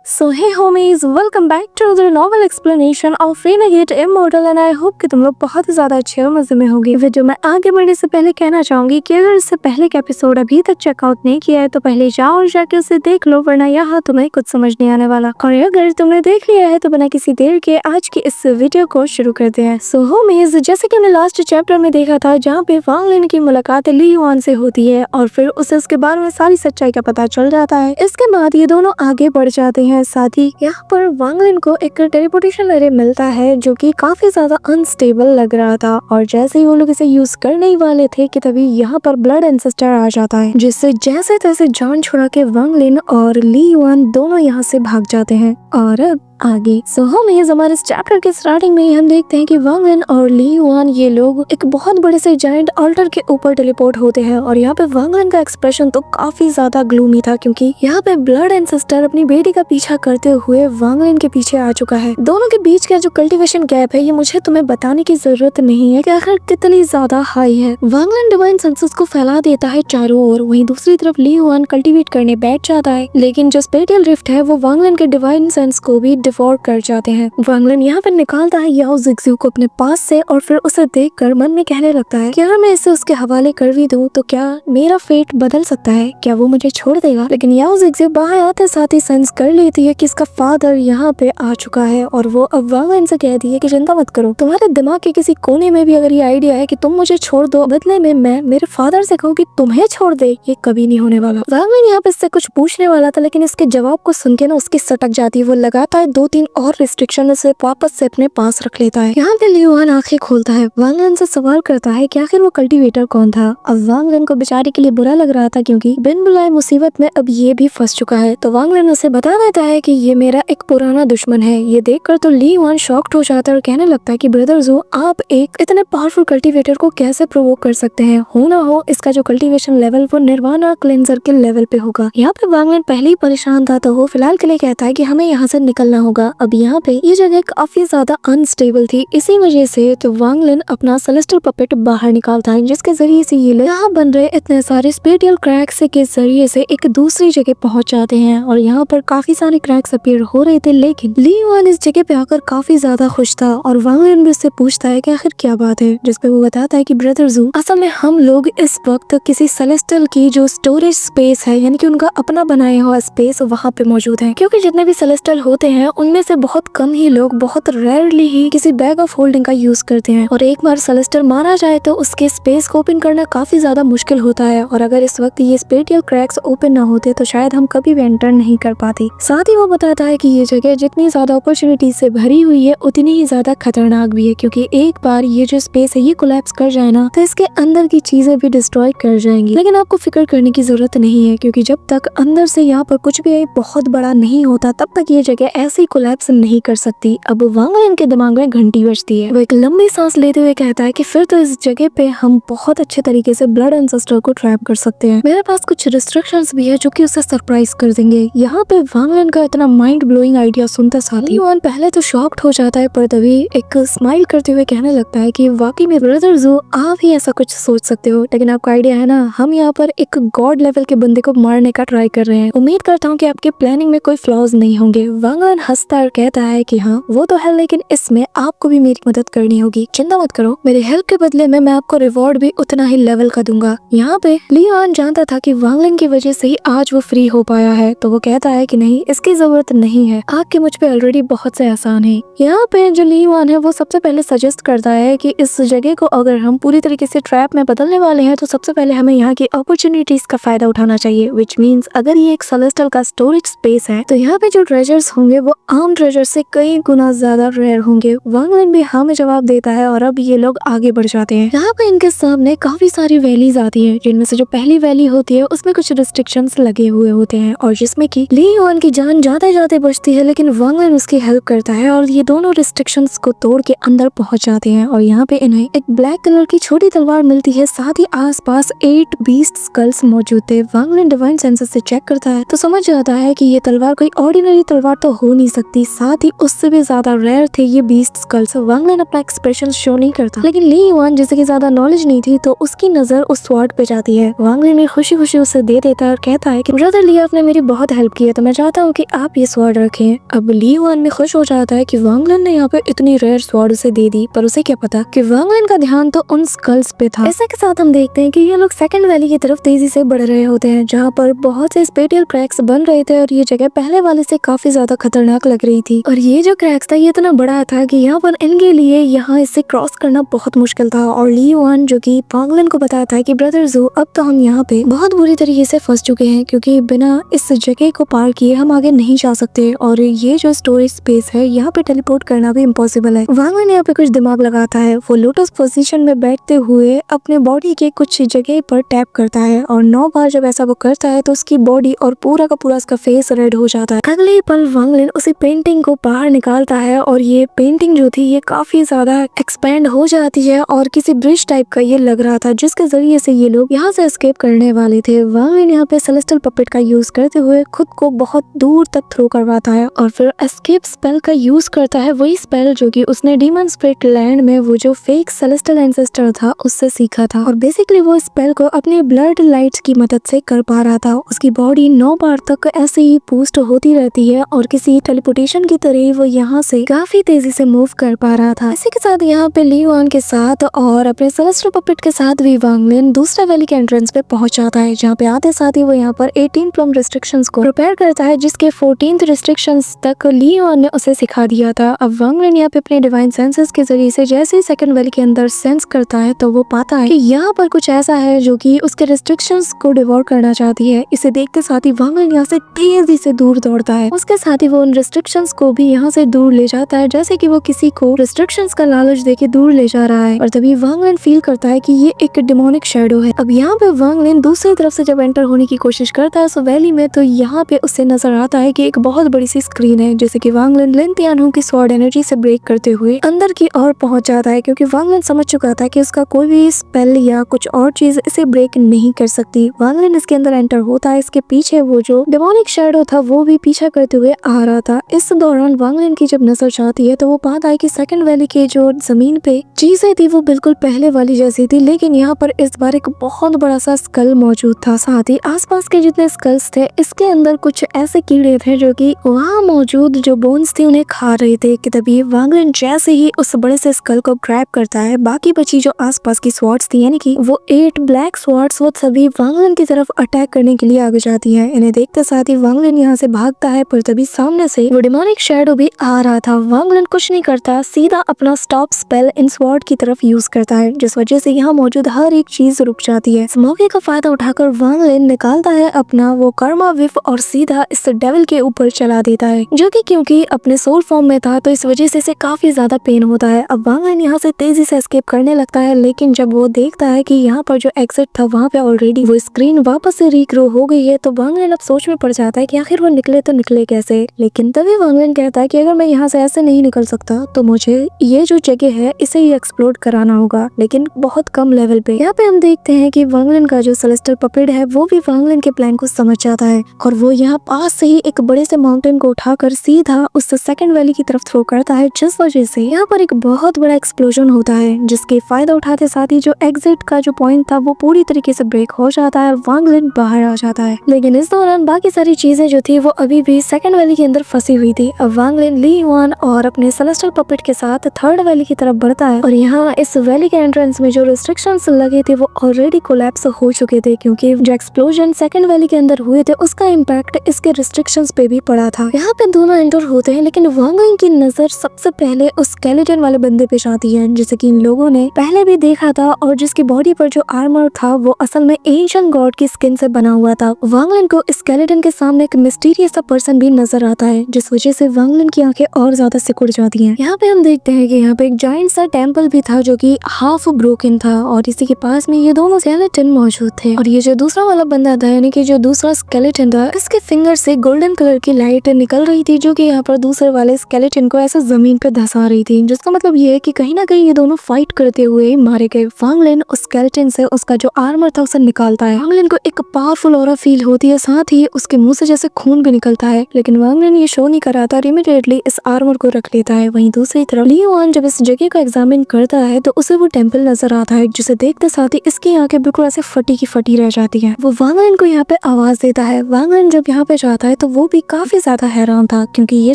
So hey homies, welcome back to the novel explanation of Renegade Immortal and I hope कि तुम लोग बहुत ही ज्यादा अच्छे हो, मजे में होगी। वीडियो में आगे बढ़ने से पहले कहना चाहूंगी कि अगर इससे पहले का एपिसोड अभी तक चेकआउट नहीं किया है तो पहले जाओ और जाके उसे देख लो, वरना यहाँ तुम्हें कुछ समझ नहीं आने वाला। और अगर तुमने देख लिया है तो बिना किसी देर के आज की इस वीडियो को शुरू करते हैं। सो होमीज, जैसे कि हमने लास्ट चैप्टर में देखा था जहाँ पे वांग लिन की मुलाकात ली युआन से होती है और फिर उसे उसके बारे में सारी सच्चाई का पता चल जाता है। इसके बाद ये दोनों आगे बढ़ जाते हैं। साथ ही यहाँ पर वांग लिन को एक टेलीपोर्टेशन एरे मिलता है जो कि काफी ज्यादा अनस्टेबल लग रहा था और जैसे ही वो लोग इसे यूज करने ही वाले थे कि तभी यहाँ पर ब्लड एंसेस्टर आ जाता है, जिससे जैसे तैसे जान छुड़ा के वांग लिन और ली युआन दोनों यहाँ से भाग जाते हैं। और अब आगे होमीज, हमारे इस चैप्टर के स्टार्टिंग में ही हम देखते हैं कि वांग लिन और ली युआन ये लोग एक बहुत बड़े से जायंट अल्टर के ऊपर टेलीपोर्ट होते हैं और यहाँ पे वांग लिन का एक्सप्रेशन तो काफी ज्यादा ग्लूमी था क्योंकि यहाँ पे ब्लड एंसेस्टर अपनी बेटी का पीछा करते हुए वांग लिन के पीछे आ चुका है। दोनों के बीच का जो कल्टीवेशन गैप है ये मुझे तुम्हें बताने की जरूरत नहीं है कि आखिर कितनी ज्यादा हाई है। वांग लिन डिवाइन सेंसेस को फैला देता है चारों ओर, वहीं दूसरी तरफ ली युआन कल्टीवेट करने बैठ जाता है, लेकिन जो स्पेटियल रिफ्ट है वो वांग लिन के डिवाइन सेंस को भी डिफॉल्ट कर जाते हैं। वांग लिन यहाँ पर निकालता है याओ जिक्सू को अपने पास से और फिर उसे देखकर मन में कहने लगता है कि अगर मैं इसे उसके हवाले कर भी दूं तो क्या मेरा फेट बदल सकता है, क्या वो मुझे छोड़ देगा। लेकिन याओ जिक्सू बाहर आते साथ ही सेंस कर लेती है कि इसका फादर यहाँ पे आ चुका है और वो अब वांग लिन से कहती है कि चिंता मत करो, तुम्हारे दिमाग के किसी कोने में भी अगर ये आइडिया है कि तुम मुझे छोड़ दो, बदले में मैं मेरे फादर से कहूँ कि तुम्हें छोड़ दे, ये कभी नहीं होने वाला। वांग लिन यहाँ पे इससे कुछ पूछने वाला था लेकिन इसके जवाब को सुन के ना उसकी सटक जाती है। वो लगातार 2-3 और रिस्ट्रिक्शन से वापस से अपने पास रख लेता है। यहाँ पे ली युआन आंखें खोलता है, वांग लिन से सवाल करता है कि आखिर वो कल्टीवेटर कौन था। अब वांग लिन को बेचारे के लिए बुरा लग रहा था क्योंकि बिन बुलाए मुसीबत में अब ये भी फंस चुका है। तो वांग लिन उसे बता देता है कि ये मेरा एक पुराना दुश्मन है। ये देखकर तो ली युआन शॉक्ड हो जाता है और कहने लगता है कि ब्रदर जो आप एक इतने पावरफुल कल्टीवेटर को कैसे प्रोवोक कर सकते हैं, हो ना हो इसका जो कल्टीवेशन लेवल वो निर्वाणा क्लेंजर के लेवल पे होगा। यहाँ पे वांग लिन पहले ही परेशान था तो वो फिलहाल के लिए कहता है कि हमें यहाँ से निकलना होगा। अब यहाँ पे ये जगह काफी ज्यादा अनस्टेबल थी, इसी वजह से तो वांग लिन अपना सेलेस्टियल पपेट बाहर निकालता है जिसके जरिए से ये लोग यहाँ बन रहे इतने सारे स्पेटियल क्रैक्स के जरिए से एक दूसरी जगह पहुंच जाते हैं और यहाँ पर काफी सारे क्रैक्स अपीयर हो रहे थे। लेकिन ली युआन इस जगह पे आकर काफी ज्यादा खुश था और वांग लिन भी उससे पूछता है कि आखिर क्या बात है, जिसपे वो बताता है कि ब्रदर जू असल में हम लोग इस वक्त किसी सेलेस्टियल की जो स्टोरेज स्पेस है यानी कि उनका अपना बनाया हुआ स्पेस वहाँ पे मौजूद है, क्योंकि जितने भी सेलेस्टियल होते हैं उनमें से बहुत कम ही लोग बहुत रेयरली ही किसी बैग ऑफ होल्डिंग का यूज करते हैं और एक बार सेलेस्टियल मारा जाए तो उसके स्पेस को ओपन करना काफी ज्यादा मुश्किल होता है और अगर इस वक्त ये स्पेटियल क्रैक्स ओपन ना होते तो शायद हम कभी भी एंटर नहीं कर पाते। साथ ही वो बताता है कि ये जगह जितनी ज्यादा अपॉर्चुनिटी से भरी हुई है उतनी ही ज्यादा खतरनाक भी है, क्योंकि एक बार ये जो स्पेस है ये कोलैप्स कर जाए ना तो इसके अंदर की चीजें भी डिस्ट्रॉय कर जाएंगी। लेकिन आपको फिक्र करने की जरूरत नहीं है क्योंकि जब तक अंदर से यहाँ पर कुछ भी बहुत बड़ा नहीं होता तब तक ये जगह ऐसी कोलैप्स नहीं कर सकती। अब वांग लिन के दिमाग में घंटी बजती है, वो एक लंबी सांस लेते हुए कहता है कि फिर तो इस जगह पे हम बहुत अच्छे तरीके से ब्लड एंसेस्टर को ट्रैप कर सकते हैं। मेरे पास कुछ रिस्ट्रिक्शंस भी है जो कि उसे सरप्राइज कर देंगे। यहाँ पे वांग लिन का इतना माइंड ब्लोइंग आइडिया सुनते साथ ही युआन पहले तो शॉक्ड हो जाता है पर तभी एक स्माइल करते हुए कहने लगता है कि वाकई में ब्रदर जो आप ही ऐसा कुछ सोच सकते हो, लेकिन आपका आइडिया है ना, हम यहाँ पर एक गॉड लेवल के बंदे को मारने का ट्राई कर रहे हैं। उम्मीद करता हूँ कि आपके प्लानिंग में कोई फ्लॉज नहीं होंगे। वांग लिन हंसता और कहता है कि हाँ वो तो है, लेकिन इसमें आपको भी मेरी मदद करनी होगी, चिंता मत करो, मेरे हेल्प के बदले में मैं आपको रिवॉर्ड भी उतना ही लेवल का दूंगा। यहाँ पे ली युआन जानता था कि वांग लिन की वजह से ही आज वो फ्री हो पाया है तो वो कहता है कि नहीं, इसकी जरूरत नहीं है, आपके मुझ पे ऑलरेडी बहुत से एहसान है। यहाँ पे जो ली युआन है वो सबसे पहले सजेस्ट करता है कि इस जगह को अगर हम पूरी तरीके से ट्रैप में बदलने वाले हैं तो सबसे पहले हमें यहाँ की अपॉर्चुनिटीज का फायदा उठाना चाहिए, विच मीन्स अगर ये एक सेलेस्टियल का स्टोरेज स्पेस है तो यहाँ पे जो ट्रेजर्स होंगे वो आम ट्रेजर से कई गुना ज्यादा रेयर होंगे। वांग लिन भी हाँ में जवाब देता है और अब ये लोग आगे बढ़ जाते हैं। यहाँ पे इनके सामने काफी सारी वैलीज आती है जिनमें से जो पहली वैली होती है उसमें कुछ रिस्ट्रिक्शंस लगे हुए होते हैं और जिसमें कि ली युआन की जान जाते जाते बचती है, लेकिन वांग लिन उसकी हेल्प करता है और ये दोनों रिस्ट्रिक्शंस को तोड़ के अंदर पहुंच जाते हैं और यहाँ पे इन्हें एक ब्लैक कलर की छोटी तलवार मिलती है। साथ ही आसपास 8 बीस्ट स्कल्स मौजूद थे। वांग लिन डिवाइन सेंसेस से चेक करता है तो समझ जाता है कि ये तलवार कोई ऑर्डिनरी तलवार तो हो नहीं सकती, साथ ही उससे भी ज्यादा रेयर थे ये बीस्ट स्कल्स। वांग लिन अपना एक्सप्रेशन शो नहीं करता, लेकिन ली युआन जैसे कि ज्यादा नॉलेज नहीं थी तो उसकी नजर उस स्वॉर्ड पे जाती है। वांग लिन भी खुशी खुशी उसे दे देता है और कहता है कि ब्रदर ली आपने मेरी बहुत हेल्प की है, तो मैं चाहता हूँ कि आप ये स्वॉर्ड रखें। अब ली युआन में खुश हो जाता है कि वांग लिन ने यहाँ पे इतनी रेयर स्वॉर्ड उसे दे दी, पर उसे क्या पता कि वांग लिन का ध्यान तो उन स्कल्स पे था। ऐसे के साथ हम देखते हैं कि ये लोग सेकंड वैली की तरफ तेजी से बढ़ रहे होते हैं, जहाँ पर बहुत से स्पेटियल क्रैक्स बन रहे थे और ये जगह पहले वाले से काफी ज्यादा खतरनाक लग रही थी। और ये जो क्रैक्स था ये इतना बड़ा था कि यहाँ पर इनके लिए यहाँ इससे क्रॉस करना बहुत मुश्किल था। और ली युआन जो कि वांग लिन को बताता है कि ब्रदर जू अब तो हम यहाँ पे बहुत बुरी तरीके से फंस चुके हैं, क्योंकि बिना इस जगह को पार किए हम आगे नहीं जा सकते और ये जो स्टोरेज स्पेस है यहाँ पे टेलीपोर्ट करना भी इम्पॉसिबल है। वांग लिन यहाँ पे कुछ दिमाग लगाता है, वो लोटस पोजीशन में बैठते हुए अपने बॉडी के कुछ जगह पर टैप करता है और 9 बार जब ऐसा वो करता है तो उसकी बॉडी और पूरा का पूरा उसका फेस रेड हो जाता है। अगले पल वांग लिन उसी पेंटिंग को बाहर निकालता है और ये पेंटिंग जो थी ये काफी ज्यादा एक्सपेंड हो जाती है और किसी ब्रिज टाइप का ये लग रहा था, जिसके जरिए से ये लोग यहाँ से एस्केप करने वाले थे। वांग लिन यहाँ पे सेलेस्टियल पपेट का यूज करते हुए खुद को बहुत दूर तक थ्रो करवाता है और फिर एस्केप स्पेल का यूज करता है, वही स्पेल जो कि उसने डीमन स्पिरिट लैंड में वो जो फेक सेलेस्टियल एंसेस्टर था उससे सीखा था। और बेसिकली वो स्पेल को अपने ब्लड लाइट्स की मदद से कर पा रहा था। उसकी बॉडी 9 बार तक ऐसे ही बूस्ट होती रहती है और किसी टेलीपोर्टेशन की तरह वो यहाँ से काफी तेजी से मूव कर पा रहा था। इसी के साथ यहाँ पे ली युआन के साथ और अपने सेलेस्टियल पपेट के साथ भी वांग लिन दूसरा वैली के एंट्रेंस पे पहुंच जाता है, जहाँ पे आते साथ ही वो यहाँ पर 18 प्लम रिस्ट्रिक्शंस को प्रिपेयर करता है, जिसके 14th रिस्ट्रिक्शंस तक ली युआन ने उसे सिखा दिया था। अब वांग लिन यहाँ पे अपने डिवाइन सेंसेस के जरिए से जैसे ही सेकंड वैली के अंदर सेंस करता है तो वो पाता है कि यहाँ पर कुछ ऐसा है जो कि उसके रिस्ट्रिक्शंस को डिवोर करना चाहती है। इसे देखते साथ ही वांग लिन यहाँ से तेजी से दूर दौड़ता है। उसके साथ ही वो उन रिस्ट्रिक्शंस को भी यहाँ से दूर ले जाता है, जैसे कि वो किसी को रिस्ट्रिक्शंस का लालच देके दूर ले जा रहा है। और तभी वांग लिन फील करता है कि ये एक डिमोनिक शैडो है। अब यहाँ पे वांग लिन दूसरी तरफ से जब एंटर होने की कोशिश करता है उस वैली में, तो यहाँ पे उसे नजर आता है कि एक बहुत बड़ी सी स्क्रीन है, जैसे कि वांग लिन लिन तियानहू की स्वॉर्ड एनर्जी से ब्रेक करते हुए अंदर की ओर पहुंच जाता है, क्योंकि वांग लिन समझ चुका था कि उसका कोई भी स्पेल या कुछ और चीज इसे ब्रेक नहीं कर सकती। वांग लिन इसके अंदर एंटर होता है, इसके पीछे वो जो डिमोनिक शैडो था वो भी पीछा करते हुए आ रहा था। इस दौरान वांग लिन की जब नजर जाती है तो वो पाता है कि सेकंड वैली के जो जमीन पे चीजें थी वो बिल्कुल पहले वाली जैसी थी, लेकिन यहाँ पर इस बार एक बहुत बड़ा सा स्कल मौजूद था। साथ ही आसपास के जितने स्कल्स थे इसके अंदर कुछ ऐसे कीड़े थे जो कि वहाँ मौजूद जो बोन्स थी उन्हें खा रहे थे। कि तभी वांग लिन जैसे ही उस बड़े से स्कल को ग्रैब करता है, बाकी बची जो आसपास की स्वॉर्ड्स थी यानी कि वो 8 ब्लैक स्वॉर्ड्स वो सभी वांग लिन की तरफ अटैक करने के लिए आगे जाती है। इन्हें देखते साथ ही वांग लिन यहाँ से भागता है, पर तभी सामने से वो डिमोनिक शैडो भी आ रहा था। वांग लिन कुछ नहीं करता, सीधा अपना स्टॉप स्पेल इन स्वॉर्ड की तरफ यूज करता है, जिस वजह से यहाँ मौजूद हर एक चीज रुक जाती है। इस मौके का फायदा उठाकर वांग लिन निकालता है अपना वो कर्मा विफ और सीधा इस डेविल के ऊपर चला देता है, जो कि क्योंकि अपने सोल फॉर्म में था तो इस वजह से इसे काफी ज्यादा पेन होता है। अब वांग लिन यहाँ से तेजी से एस्केप करने लगता है, लेकिन जब वो देखता है कि यहाँ पर जो एग्जिट था वहाँ पे ऑलरेडी वो स्क्रीन वापस से रिग्रो हो गई है, तो वांग लिन अब सोच में पड़ जाता है कि आखिर वो निकले तो निकले कैसे। लेकिन तभी वांग लिन कहता है कि अगर मैं यहाँ से ऐसे नहीं निकल सकता तो मुझे ये जो जगह है इसे ही एक्सप्लोर कराना होगा, लेकिन बहुत कम लेवल पे। यहाँ पे हम देखते हैं कि वांग लिन का जो सेलेस्टियल पपेट है वो भी वांग लिन के प्लान को समझ जाता है और वो यहाँ पास से ही एक बड़े से माउंटेन को उठाकर सीधा उस सेकंड वैली की तरफ थ्रो करता है, जिस वजह से यहाँ पर एक बहुत बड़ा एक्सप्लोजन होता है, जिसके फायदा उठाते साथ ही जो एग्जिट का जो पॉइंट था वो पूरी तरीके से ब्रेक हो जाता है और वांग लिन बाहर आ जाता है। लेकिन इस दौरान बाकी सारी चीजें जो थी वो अभी भी सेकंड वैली के अंदर फंसी हुई थी। अब वांग लिन ली युआन और अपने सेलेस्टियल पपेट के साथ थर्ड वैली की तरफ बढ़ता है और यहाँ इस वैली के एंट्रेंस में जो रिस्ट्रिक्शंस लगे थे वो ऑलरेडी कोलैप्स हो चुके थे, क्योंकि जो एक्सप्लोजन सेकंड वैली के अंदर हुए थे उसका इम्पैक्ट इसके रिस्ट्रिक्शंस पे भी पड़ा था। यहाँ पे दोनों एंटर होते हैं, लेकिन वांग लिन की नजर सबसे पहले उस स्केलेटन वाले बंदे पे जाती है, जिसे कि इन लोगों ने पहले भी देखा था और जिसकी बॉडी पर जो आर्मर था वो असल में एंशिएंट गॉड की स्किन से बना हुआ था। वांग लिन को स्केलेटन के सामने एक मिस्टीरियस सा पर्सन भी नजर आता है, जिस वजह से वांग लिन की आंखें और ज्यादा सिकुड़ जाती हैं। यहाँ पे हम देखते हैं कि यहाँ पे एक जायंट सा टेम्पल भी था जो कि हाफ ब्रोकन था और इसी के पास में ये दोनों स्केलेटन मौजूद थे। और ये जो दूसरा वाला बंदा था यानी कि जो दूसरा स्केलेटन था, इसके फिंगर से गोल्डन कलर की लाइट निकल रही थी, जो कि यहाँ पर दूसरे वाले स्केलेटन को ऐसे जमीन पे धंसा रही थी, जिसका मतलब ये है कि कहीं ना कहीं ये दोनों फाइट करते हुए मारे गए। वांग लिन उस स्केलेटन से उसका जो आर्मर था उसे निकालता है। वांग लिन को एक पावरफुल ऑरा फील होती है, साथ ही उसके मुंह से जैसे खून भी निकलता है, लेकिन वांग लिन ये शो शो नहीं कराता और इमीडिएटली इस आर्मर को रख लेता है। वहीं दूसरी तरफ ली युआन जब इस जगह को एग्जामिन करता है तो उसे वो टेम्पल नजर आता है, जिसे देखते साथ ही इसकी आंखें बिल्कुल ऐसे फटी की फटी रह जाती है। वो वांग लिन को यहाँ पे आवाज देता है। वांग लिन जब यहाँ पे जाता है तो वो भी काफी ज्यादा हैरान था, क्योंकि ये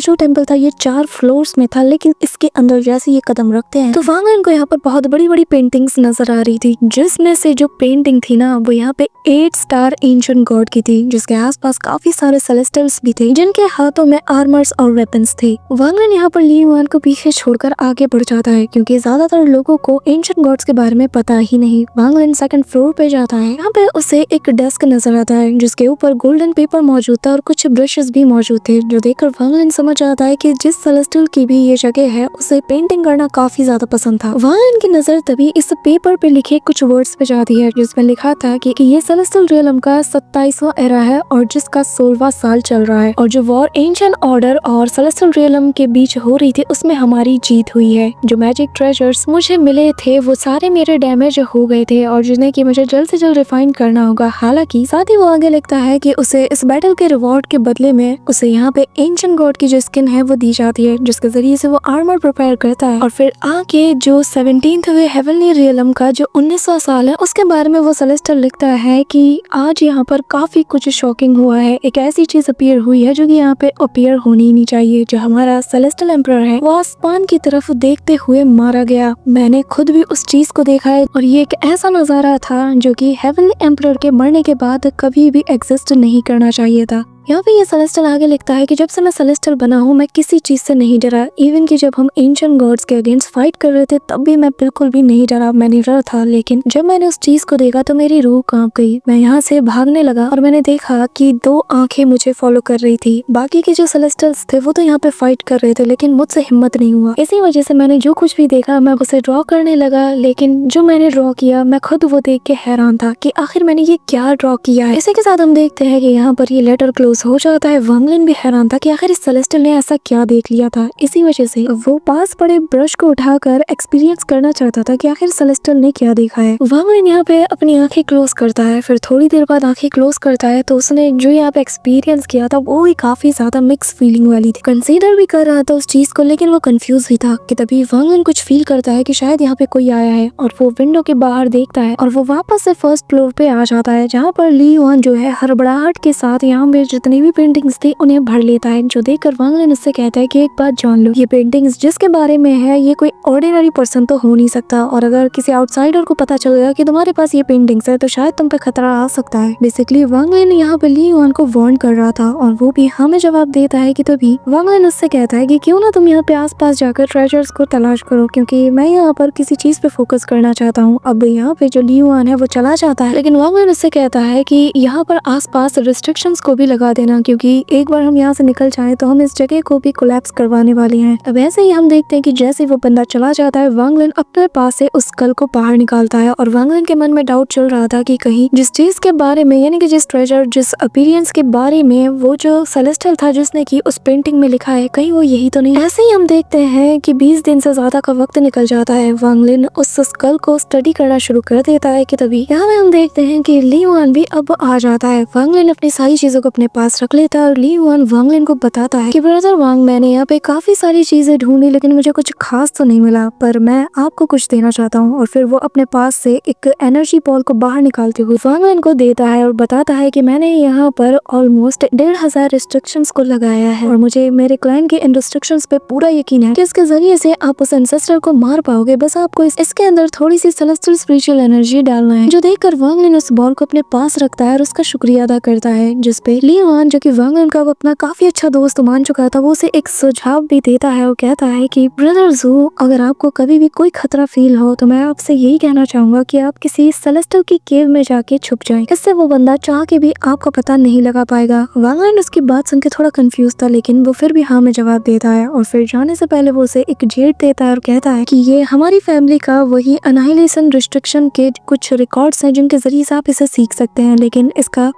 जो टेम्पल था ये 4 फ्लोर्स में था, लेकिन इसके अंदर जैसे ये कदम रखते हैं तो वांग लिन को यहाँ पर बहुत बड़ी बड़ी पेंटिंग्स नजर आ रही थी, जिसमें से जो पेंटिंग थी ना वो यहाँ पे 8 स्टार एंशिएंट गॉड की थी, जिसके आसपास काफी सारे सेलेस्टियल्स भी थे जिनके हाथों में आर्मर्स और वेपन्स थे। वांग लिन यहाँ पर ली युआन को पीछे छोड़कर आगे बढ़ जाता है, क्योंकि ज्यादातर लोगों को एंशिएंट गॉड्स के बारे में पता ही नहीं। वांग लिन सेकंड फ्लोर पे जाता है। यहाँ पे उसे एक डेस्क नजर आता है जिसके ऊपर गोल्डन पेपर मौजूद था और कुछ ब्रशेस भी मौजूद थे, जो देखकर वांग लिन समझ आता है कि जिस सेलेस्टियल की भी ये जगह है उसे पेंटिंग करना काफी ज्यादा पसंद था। वांग लिन की नजर तभी इस पेपर पे लिखे कुछ वर्ड्स पे जाती है, जिसमें लिखा था कि ये सेलेस्टियल रियलम का 27वां एरा है और जिसका 16वां साल चल रहा है, और जो वॉर एंशिएंट ऑर्डर और सेलेस्टियल रियलम के बीच हो रही थी उसमें हमारी जीत हुई है। जो मैजिक ट्रेजर्स मुझे मिले थे वो सारे मेरे डैमेज हो गए थे और जिन्हें कि मुझे जल्द से जल्द रिफाइन करना होगा। हालांकि साथ ही वो आगे लिखता है कि उसे इस बैटल के रिवॉर्ड के बदले में उसे यहाँ पे एंशिएंट गॉड की जो स्किन है वो दी जाती है, जिसके जरिए से वो आर्मर प्रिपेयर करता है। और फिर आके जो 17th हेवनली रियलम का जो 19वां साल है उसके बारे में वो सेलेस्टियल लिखता है कि आज यहाँ पर काफी कुछ शॉकिंग हुआ है। एक ऐसी चीज अपीयर हुई है जो कि यहाँ पे अपीयर होनी ही नहीं चाहिए। जो हमारा सेलेस्टियल एम्परर है वो आसमान की तरफ देखते हुए मारा गया। मैंने खुद भी उस चीज को देखा है और ये एक ऐसा नजारा था जो कि हेवनली एम्परर के मरने के बाद कभी भी एग्जिस्ट नहीं करना चाहिए था। यहाँ पे ये सेलेस्टियल आगे लिखता है कि जब से मैं सेलेस्टियल बना हूँ मैं किसी चीज से नहीं डरा। इवन कि जब हम एंशिएंट गॉड्स के अगेंस्ट फाइट कर रहे थे तब भी मैं बिल्कुल भी नहीं डरा, मैं निडर था। लेकिन जब मैंने उस चीज को देखा तो मेरी रूह कांप गई। मैं यहाँ से भागने लगा और मैंने देखा कि 2 आंखें मुझे फॉलो कर रही थी। बाकी के जो सेलेस्टियल्स थे वो तो यहाँ पे फाइट कर रहे थे, लेकिन मुझसे हिम्मत नहीं हुआ। इसी वजह से मैंने जो कुछ भी देखा मैं उसे ड्रॉ करने लगा। लेकिन जो मैंने ड्रॉ किया मैं खुद वो देख के हैरान था कि आखिर मैंने ये क्या ड्रॉ किया है। इसी के साथ हम देखते हैं कि यहाँ पर ये लेटर क्लोज हो जाता है। वांग लिन भी हैरान था कि आखिर इस सेलेस्टियल ने ऐसा क्या देख लिया था। इसी वजह से वो पास पड़े ब्रश को उठाकर एक्सपीरियंस करना चाहता था कि आखिर सेलेस्टियल ने क्या देखा है। वांग लिन यहाँ पे अपनी आंखें क्लोज करता है, फिर थोड़ी देर बाद आंखें क्लोज करता है तो उसने जो यहाँ पे एक्सपीरियंस किया था वो भी काफी ज्यादा मिक्स फीलिंग वाली थी। कंसीडर भी कर रहा था उस चीज को, लेकिन वो कंफ्यूज भी था कि तभी वांग लिन कुछ फील करता है कि शायद यहाँ पे कोई आया है और वो विंडो के बाहर देखता है और वो वापस से फर्स्ट फ्लोर पे आ जाता है, जहाँ पर ली युआन जो है हड़बड़ाहट के साथ यहाँ पे जितनी भी पेंटिंग्स थी उन्हें भर लेता है। जो देखकर वांग लिन उससे कहता है कि एक बात जान लो, ये पेंटिंग्स जिसके बारे में है ये कोई ऑर्डिनरी पर्सन तो हो नहीं सकता, और अगर किसी आउटसाइडर को पता चल गया कि तुम्हारे पास ये पेंटिंग्स है तो शायद तुम पे खतरा आ सकता है। बेसिकली वांग लिन यहाँ पे ली युआन को वार्न कर रहा था और वो भी हमें जवाब देता है कि तभी वांग लिन उससे कहता है कि क्यों ना तुम यहाँ पे आसपास जाकर ट्रेजर्स को तलाश करो, क्योंकि मैं यहाँ पर किसी चीज पे फोकस करना चाहता हूँ। अब यहाँ पे जो ली युआन है वो चला जाता है, लेकिन वांग लिन उससे कहता है कि यहाँ पर आसपास रिस्ट्रिक्शंस को भी लगा देना, क्योंकि एक बार हम यहाँ से निकल जाए तो हम इस जगह को भी कोलैप्स करवाने वाले हैं। अब ऐसे ही हम देखते हैं कि जैसे वो बंदा चला जाता है वांग लिन अपने पास से उस कल को बाहर निकालता है और वांग लिन के मन में डाउट चल रहा था कि कहीं जिस चीज के बारे में, यानी कि जिस ट्रेजर, जिस अपीयरेंस के बारे में वो जो सेलेस्टियल था जिसने की उस पेंटिंग में लिखा है, कहीं वो यही तो नहीं। ऐसे ही हम देखते हैं कि 20 दिन से ज्यादा का वक्त निकल जाता है। वांग लिन उस स्कल को स्टडी करना शुरू कर देता है कि तभी यहाँ पे हम देखते हैं कि ली युआन भी अब आ जाता है। वांग लिन अपनी सारी चीजों को अपने पास रख लेता है और ली युआन वांग लिन को बताता है कि ब्रदर वांग, मैंने यहाँ पे काफी सारी चीजें ढूंढी लेकिन मुझे कुछ खास तो नहीं मिला, पर मैं आपको कुछ देना चाहता हूँ। और फिर वो अपने पास से एक एनर्जी बॉल को बाहर निकालते हुए वांग लिन को देता है और बताता है कि मैंने यहाँ पर ऑलमोस्ट 1500 रिस्ट्रिक्शंस को लगाया है और मुझे मेरे क्लाइंट के इन रिस्ट्रिक्शंस पे पूरा यकीन है कि इसके जरिए से आप उस एंसेस्टर को मार पाओगे। बस आपको इसके अंदर थोड़ी सी सेलेस्टियल स्पिरिचुअल एनर्जी डालना है। जो देखकर वांग लिन उस बॉल को अपने पास रखता है और उसका शुक्रिया अदा करता है, जिसपे ली युआन, जो कि वांग लिन का अपना काफी अच्छा दोस्त मान चुका था, वो उसे एक सुझाव भी देता है और कहता है कि ब्रदर ज़ू, अगर आपको कभी भी कोई खतरा फील हो तो मैं आपसे यही कहना चाहूंगा कि आप किसी सेलेस्टियल की केव में जाके छुप जाएं। इससे वो बंदा चाह के भी आपका पता नहीं लगा पाएगा। वांग लिन उसकी बात सुन के थोड़ा कंफ्यूज था, लेकिन वो फिर भी हाँ में जवाब देता है और फिर जाने से पहले वो उसे एक जेट देता है और कहता है कि ये हमारी फैमिली का वही अनाहिलेशन रिस्ट्रिक्शन के कुछ रिकॉर्ड्स हैं जिनके जरिए से आप इसे सीख सकते हैं, लेकिन इसका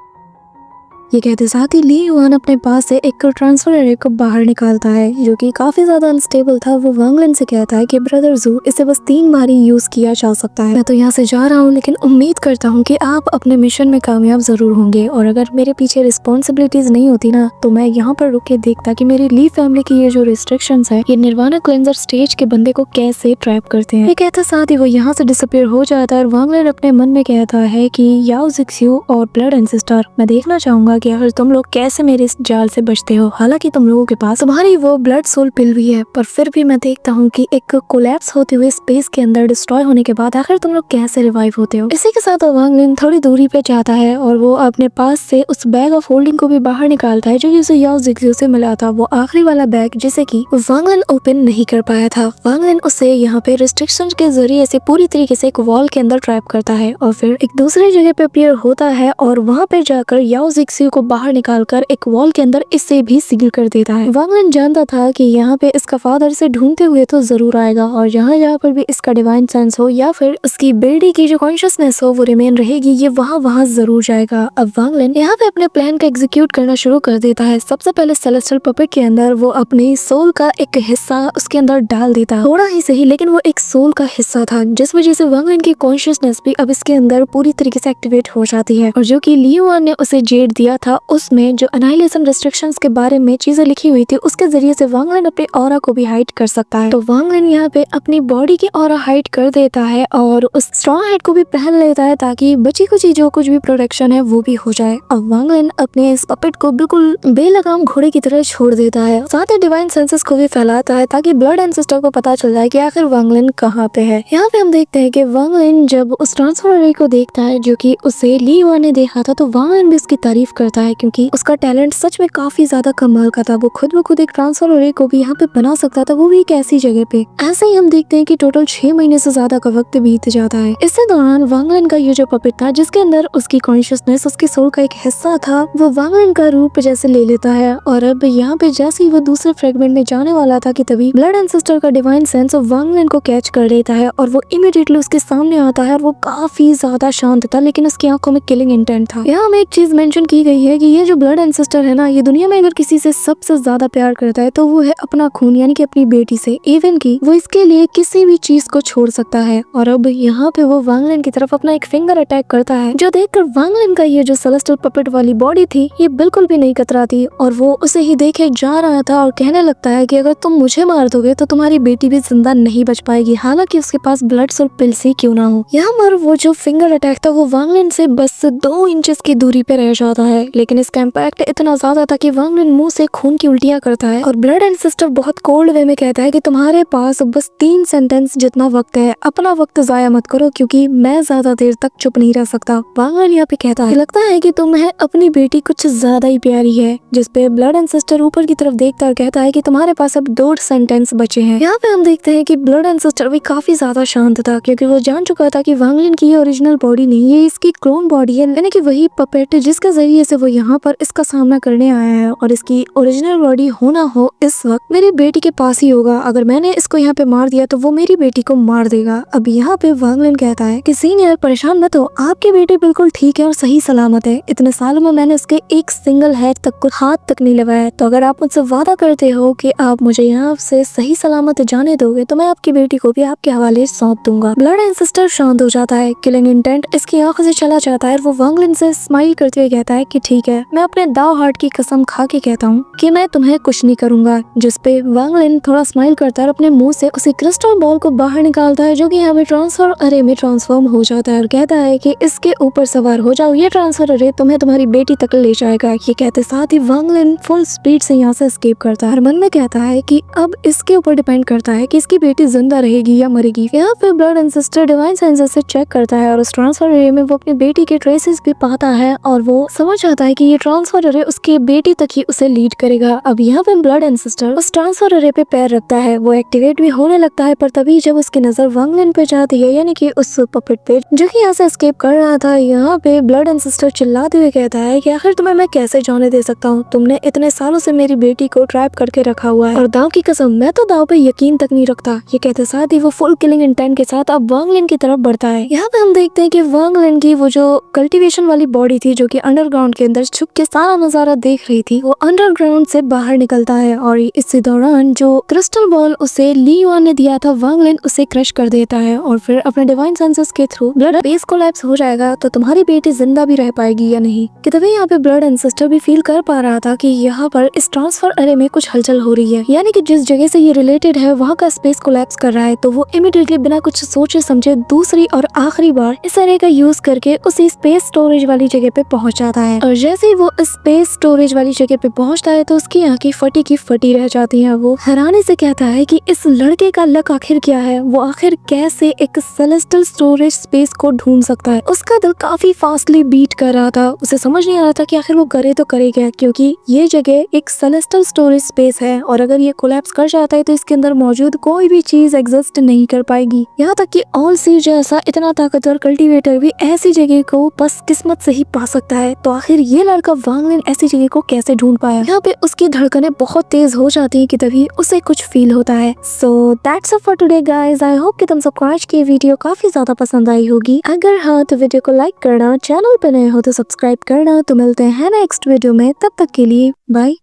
ये कहते साथ ही ली युआन अपने पास से एक ट्रांसफर एरे को बाहर निकालता है जो कि काफी ज्यादा अनस्टेबल था। वो वांग लिन से कहता है कि ब्रदर जू, इसे बस 3 बार ही यूज किया जा सकता है। मैं तो यहाँ से जा रहा हूँ, लेकिन उम्मीद करता हूँ कि आप अपने मिशन में कामयाब जरूर होंगे, और अगर मेरे पीछे रिस्पॉन्सिबिलिटीज नहीं होती ना तो मैं यहाँ पर रुक के देखता कि मेरी ली फैमिली की ये जो रिस्ट्रिक्शंस है ये निर्वाणा क्लेंजर स्टेज के बंदे को कैसे ट्रैप करते हैं। ये कहता साथ ही वो यहाँ से डिसअपीयर हो जाता है और वांग लिन अपने मन में कहता है कि याओ जिक्स्यू और ब्लड एंसेस्टर, मैं देखना चाहूंगा कि आखिर तुम लोग कैसे मेरे इस जाल से बचते हो। हालांकि तुम लोगों के पास तुम्हारी वो ब्लड सोल पिल भी है, पर फिर भी मैं देखता हूँ कि एक कोलैप्स होते हुए स्पेस के अंदर डिस्ट्रॉय होने के बाद आखिर तुम लोग कैसे रिवाइव होते हो। इसी के साथ वांग लिन थोड़ी दूरी पे जाता है और वो अपने पास से उस बैग ऑफ होल्डिंग को भी बाहर निकालता है जो कि उसे याओ जिक्स्यू से मिला था, वो आखिरी वाला बैग जिसे कि वांग लिन ओपन नहीं कर पाया था। वांग लिन उसे यहाँ पे रिस्ट्रिक्शन के जरिए से पूरी तरीके से एक वॉल के अंदर ट्रैप करता है और फिर एक दूसरी जगह पे अपीयर होता है और वहाँ पे जाकर याओ जिक्स्यू को बाहर निकालकर एक वॉल के अंदर इससे भी सील कर देता है। वांग लिन जानता था कि यहाँ पे इसका फादर इसे ढूंढते हुए तो जरूर आएगा और जहाँ पर भी इसका डिवाइन सेंस हो या फिर उसकी बेटी की जो कॉन्शियसनेस हो वो रिमेन रहेगी, ये वहाँ जरूर जाएगा। अब वांग लिन यहाँ पे अपने प्लान का एग्जीक्यूट करना शुरू कर देता है। सबसे पहले सेलेस्टियल पपेट के अंदर वो अपनी सोल का एक हिस्सा उसके अंदर डाल देता है, थोड़ा ही सही लेकिन वो एक सोल का हिस्सा था, जिस वजह से वांग लिन की कॉन्शियसनेस भी अब इसके अंदर पूरी तरीके से एक्टिवेट हो जाती है। और जो कि ली युआन ने उसे जेड दिया था उसमें जो अनाइलेशन रिस्ट्रिक्शंस के बारे में चीजें लिखी हुई थी उसके जरिए से वांग लिन अपने ऑरा को भी हाइड कर सकता है। तो वांग लिन यहाँ पे अपनी बॉडी की ऑरा हाइड कर देता है और उस स्ट्रॉन्ग हेड को भी पहन लेता है ताकि बची कुछ जो कुछ भी प्रोटेक्शन है वो भी हो जाए। अब वांग लिन अपने इस पपेट को बिल्कुल बेलगाम घोड़े की तरह छोड़ देता है, साथ ही डिवाइन सेंसेस को भी फैलाता है ताकि ब्लड एंसेस्टर को पता चल जाए कि आखिर वांग लिन कहाँ पे है। यहाँ पे हम देखते हैं कि वांग लिन जब उस ट्रांसफर रे को देखता है जो कि उसे ली युआन ने देखा था तो वांग लिन भी उसकी तारीफ करता है क्योंकि उसका टैलेंट सच में काफी ज्यादा कमाल का था। वो खुद ब खुद एक ट्रांसफर रे को भी यहाँ पे बना सकता था, वो भी एक ऐसी जगह पे। ऐसे ही हम देखते हैं कि टोटल 6 महीने से ज्यादा का वक्त बीत जाता है। इसी दौरान वांग लिन का ये जो पपेट था जिसके अंदर उसकी कॉन्शियसनेस उसकी सोल का एक हिस्सा था वो वांग लिन का रूप जैसे ले लेता है। और अब यहाँ पे जैसे ही वो दूसरे फ्रेगमेंट में जाने वाला था कि तभी ब्लड एंसेस्टर का डिवाइन सेंस वांग लिन को कैच कर लेता है और वो इमीडिएटली उसके सामने आता है और वो काफी ज्यादा शांत था लेकिन उसकी आंखों में किलिंग इंटेंट था। यहाँ हमें एक चीज मेंशन की गई है कि ये जो ब्लड एंसेस्टर है ना, ये दुनिया में अगर किसी से सबसे ज्यादा प्यार करता है तो वो है अपना खून, यानी कि अपनी बेटी से। इवन की वो इसके लिए किसी भी चीज को छोड़ सकता है। और अब यहाँ पे वो वांग लिन की तरफ अपना एक फिंगर अटैक करता है जो देखकर वांग लिन का ये जो सेलेस्टियल पपेट वाली बॉडी थी ये बिल्कुल भी नहीं कतराती और वो उसे ही देखे जा रहा था और कहने लगता है कि अगर तुम मुझे मार दोगे तो तुम्हारी बेटी भी जिंदा नहीं बच पाएगी, हालांकि उसके पास ब्लड सोल पिल से क्यों ना हो। यहाँ पर वो जो फिंगर अटैक था वो वांग लिन से बस 2 इंचेस की दूरी पे रह जाता है, लेकिन इसका इम्पैक्ट इतना ज्यादा था कि वांग लिन मुंह से खून की उल्टियां करता है और ब्लड एंसेस्टर बहुत कोल्ड वे में कहता है कि तुम्हारे पास बस 3 सेंटेंस जितना वक्त है, अपना वक्त जाया मत करो क्योंकि मैं ज्यादा देर तक चुप नहीं रह सकता। वांग लिन यहाँ पे कहता है लगता है कि तुम्हें अपनी बेटी कुछ ज्यादा ही प्यारी है, जिसपे ब्लड एंसेस्टर ऊपर की तरफ देखता है कहता है कि तुम्हारे पास अब 2 सेंटेंस बचे हैं। यहाँ पे हम देखते हैं कि ब्लड एंसेस्टर भी काफी ज्यादा शांत था क्योंकि वो जान चुका था कि वांग लिन की ये ओरिजिनल बॉडी नहीं, ये इसकी क्लोन बॉडी है, यानी कि वही पपेट जिसके जरिए से वो यहाँ पर इसका सामना करने आया है और इसकी ओरिजिनल बॉडी हो ना हो इस वक्त मेरी बेटी के पास ही होगा। अगर मैंने इसको यहाँ पे मार दिया तो वो मेरी बेटी को मार देगा। अब यहाँ पे वांग लिन कहता है कि सीनियर परेशान मत हो, आपकी बेटी बिल्कुल ठीक है और सही सलामत है। इतने सालों में मैंने उसके एक सिंगल हेड तक को हाथ तक नहीं लगाया, तो अगर आप मुझसे वादा करते हो कि आप मुझे यहाँ से सही सलामत जाने दोगे तो मैं आपकी बेटी को भी आपके हवाले सौंप दूंगा। ब्लड एंसेस्टर शांत हो जाता है, किलिंग इंटेंट इसकी आंखों से चला जाता है और वो वांग लिन से स्माइल करते हुए कहता है कि ठीक है, मैं अपने दाव हार्ट की कसम खा के कहता हूँ कि मैं तुम्हें कुछ नहीं करूंगा। जिसपे वांग लिन थोड़ा स्माइल करता है और अपने मुंह से उसी क्रिस्टल बॉल को बाहर निकालता है जो कि यहाँ पे ट्रांसफर अरे में ट्रांसफॉर्म हो जाता है और कहता है कि इसके ऊपर सवार हो जाओ, ये ट्रांसफर अरे तुम्हें तुम्हारी बेटी तक ले जाएगा। ये कहते साथ ही वांग लिन फुल स्पीड से यहाँ से एस्केप करता है और मन में कहता है कि अब इसके ऊपर डिपेंड करता है कि इसकी बेटी जिंदा रहेगी या मरेगी। यहाँ पे ब्लड एंसेस्टर डिवाइन सेंसेस से चेक करता है और उस ट्रांसफर एरिया में वो अपनी बेटी के ट्रेसेस भी पाता है और वो समझ आता है कि ये ट्रांसफर एरिया उसकी बेटी तक ही उसे लीड करेगा। अब यहाँ पे ब्लड एंसेस्टर उस ट्रांसफर एरिया पे पैर रखता है, वो एक्टिवेट भी होने लगता है, पर तभी जब उसकी नजर वांग लिन पे जाती है यानी कि उस पपेट पे जो कि यहाँ से एस्केप कर रहा था, यहाँ पे ब्लड एंसेस्टर चिल्लाते हुए कहता है कि आखिर तुम्हें मैं कैसे जाने दे सकता हूँ, तुमने इतने सालों से मेरी बेटी को ट्रैप करके रखा हुआ है और दाव की कसम मैं तो दाव पे यकीन तक नहीं रखता। ये कहते साथ ही वो फुल किलिंग इंटेंट के साथ अब वांग लिन की तरफ बढ़ता है। यहाँ पे हम देखते हैं कि वांग लिन की वो जो कल्टीवेशन वाली बॉडी थी जो कि अंडरग्राउंड के अंदर छुप के सारा नजारा देख रही थी, वो अंडरग्राउंड से बाहर निकलता है और इसी दौरान जो क्रिस्टल बॉल उसे ली युआन ने दिया था, वांग लिन उसे क्रश कर देता है और फिर अपने डिवाइन सेंसेस के थ्रू ब्लड बेस कोलैप्स हो जाएगा तो तुम्हारी बेटी जिंदा भी रह पाएगी या नहीं। कि तभी यहाँ पे ब्लड एंसेस्टर भी फील कर पा रहा था कि यहाँ पर इस ट्रांसफर अरे में कुछ हलचल हो रही है, यानी कि जिस जगह से ये रिलेटेड है वहाँ का स्पेस कोलैप्स कर रहा है। तो वो इमीडिएटली बिना कुछ सोचे समझे दूसरी और आखिरी बार इस अरे का यूज करके उसी स्पेस स्टोरेज वाली जगह पे पहुंच जाता है और जैसे ही वो स्पेस स्टोरेज वाली जगह पे पहुंचता है तो उसकी आंखें फटी की फटी रह जाती हैं। वो हैरानी से कहता है कि इस लड़के का लक आखिर क्या है, वो आखिर कैसे एक सेलेस्टियल स्टोरेज स्पेस को ढूंढ सकता है। उसका दिल काफी फास्टली बीट कर रहा था, उसे समझ नहीं आ रहा था कि आखिर वो करे तो करे क्या, क्योंकि ये जगह एक सेलेस्टियल स्टोरेज स्पेस है और अगर ये कोलैप्स कर जाता है तो इसके अंदर मौजूद कोई भी चीज एग्जिस्ट नहीं कर पाएगी। यहाँ तक कि ऑल सी जैसा इतना ताकतवर कल्टीवेटर भी ऐसी जगह को बस किस्मत से ही पा सकता है। तो आखिर ये लड़का वांग लिन ऐसी जगह को कैसे ढूंढ पाया। यहाँ पे उसकी धड़कनें बहुत तेज हो जाती हैं कि तभी उसे कुछ फील होता है। So that's it for today guys, I hope कि तुम सबको आज की वीडियो काफी ज्यादा पसंद आई होगी। अगर हाँ तो वीडियो को लाइक करना, चैनल पे नए हो तो सब्सक्राइब करना। तो मिलते हैं नेक्स्ट वीडियो में, तब तक के लिए बाय।